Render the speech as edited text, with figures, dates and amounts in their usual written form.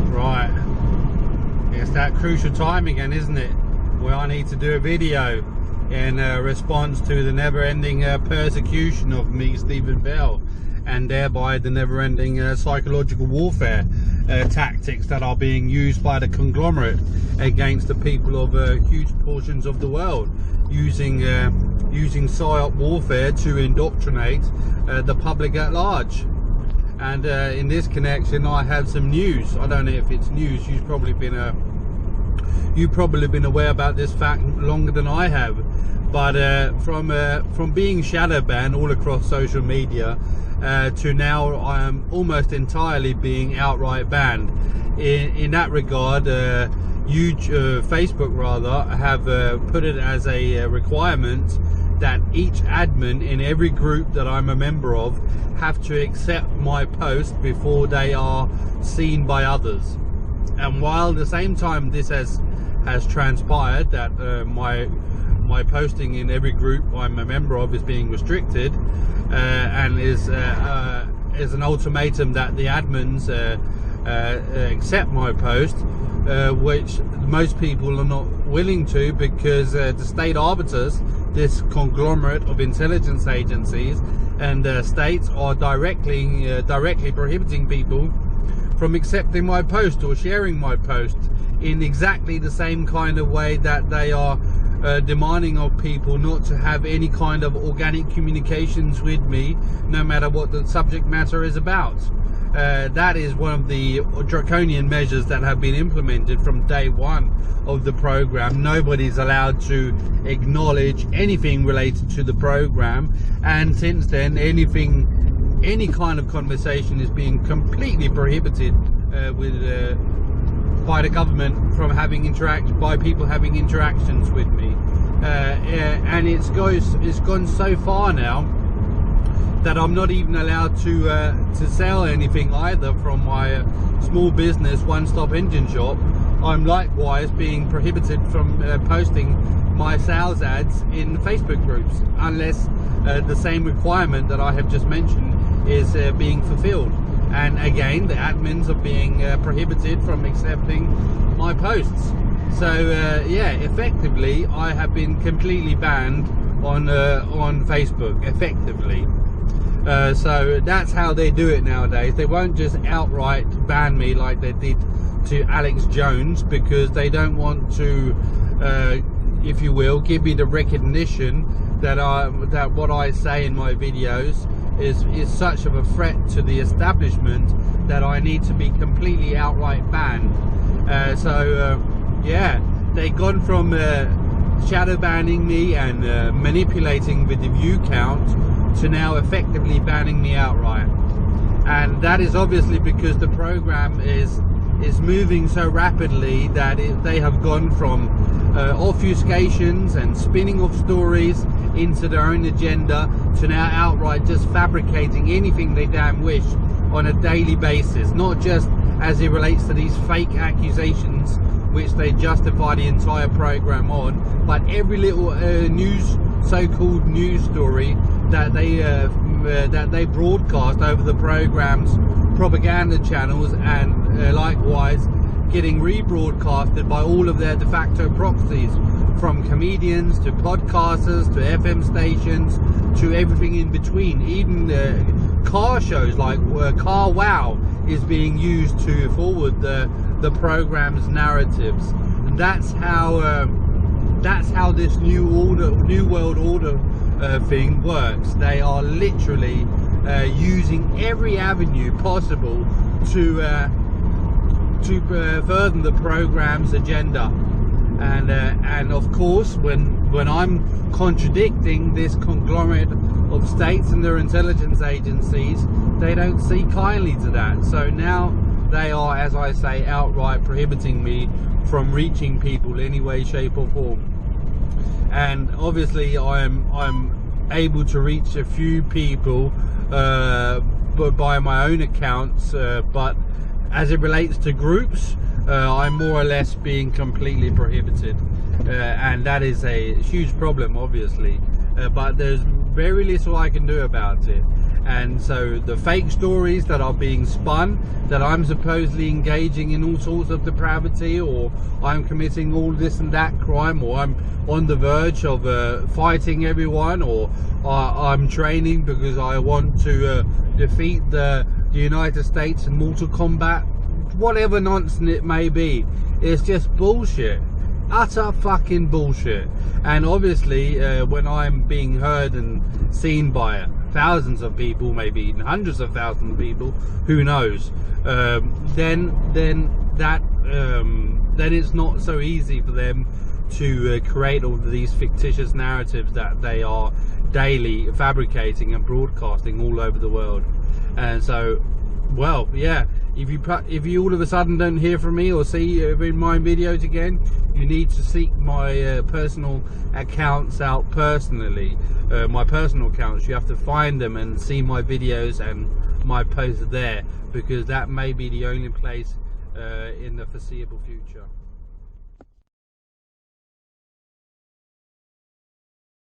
Right, it's that crucial time again, isn't it, where I need to do a video in response to the never-ending persecution of me, Stephen Bell, and thereby the never-ending psychological warfare tactics that are being used by the conglomerate against the people of huge portions of the world, using psyop warfare to indoctrinate the public at large. And in this connection, I have some news. I don't know if it's news. You've probably been aware about this fact longer than I have. But from being shadow banned all across social media to now I am almost entirely being outright banned. In that regard, Facebook rather have put it as a requirement that each admin in every group that I'm a member of have to accept my post before they are seen by others. And while at the same time this has transpired, that my posting in every group I'm a member of is being restricted, and is an ultimatum that the admins accept my post, which most people are not willing to, because the state arbiters, this conglomerate of intelligence agencies and states, are directly prohibiting people from accepting my post or sharing my post in exactly the same kind of way that they are demanding of people not to have any kind of organic communications with me, no matter what the subject matter is about. That is one of the draconian measures that have been implemented from day one of the program. Nobody's allowed to acknowledge anything related to the program, and since then any kind of conversation is being completely prohibited by the government from by people having interactions with me, and it's gone so far now that I'm not even allowed to sell anything either from my small business one-stop engine shop. I'm likewise being prohibited from posting my sales ads in Facebook groups unless the same requirement that I have just mentioned is being fulfilled. And again, the admins are being prohibited from accepting my posts. So yeah, effectively I have been completely banned on Facebook, effectively. So that's how they do it nowadays. They won't just outright ban me like they did to Alex Jones, because they don't want to, if you will, give me the recognition that what I say in my videos is such of a threat to the establishment that I need to be completely outright banned. Yeah, they've gone from shadow banning me and manipulating with the view count to now effectively banning me outright. And that is obviously because the program is moving so rapidly that they have gone from obfuscations and spinning of stories into their own agenda to now outright just fabricating anything they damn wish on a daily basis, not just as it relates to these fake accusations which they justify the entire program on, but every little so-called news story that they broadcast over the program's propaganda channels, and likewise getting rebroadcasted by all of their de facto proxies, from comedians to podcasters to FM stations to everything in between. Even car shows like Car Wow is being used to forward the program's narratives. And that's how this new world order thing works. They are literally using every avenue possible to further the program's agenda. And of course, when I'm contradicting this conglomerate of states and their intelligence agencies, they don't see kindly to that. So now they are, as I say, outright prohibiting me from reaching people in any way, shape or form. And obviously I'm able to reach a few people but by my own accounts, but as it relates to groups, I'm more or less being completely prohibited, and that is a huge problem, obviously, but there's very little I can do about it. And so the fake stories that are being spun, that I'm supposedly engaging in all sorts of depravity, or I'm committing all this and that crime, or I'm on the verge of fighting everyone, or I'm training because I want to defeat the United States in Mortal Kombat, whatever nonsense it may be, it's just bullshit. Utter fucking bullshit. And obviously when I'm being heard and seen by thousands of people, maybe even hundreds of thousands of people, who knows, then it's not so easy for them to create all of these fictitious narratives that they are daily fabricating and broadcasting all over the world. And so, well, yeah, if you all of a sudden don't hear from me or see in my videos again, you need to seek my personal accounts out personally. My personal accounts, you have to find them and see my videos and my posts there, because that may be the only place in the foreseeable future.